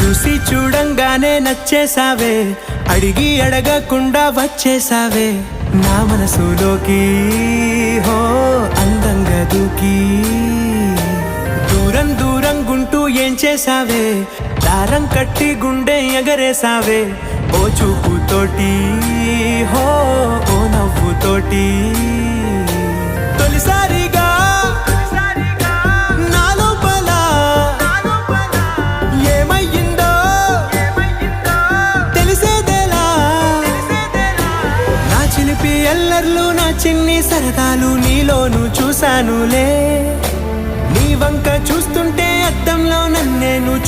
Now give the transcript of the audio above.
చూసి చూడంగానే నచ్చేసావే, అడిగి అడగకుండా వచ్చేసావే నా మనసులోకి. హో అందంగా దూకి దూరం దూరం గుంటూ ఏం చేసావే, దారం కట్టి గుండె ఎగరేసావే ఓ చూపుతోటి. హో ఓ నవ్వుతోటి తొలిసారిగా నా లోపల ఏమయ్యిందో తెలిసేదేలా. నా చిలిపి ఎల్లర్లు నా చిన్ని సరదాలు నీలోను చూశానులే. నీ వంక చూస్తుంటే అద్దంలో నన్నే నువ్వు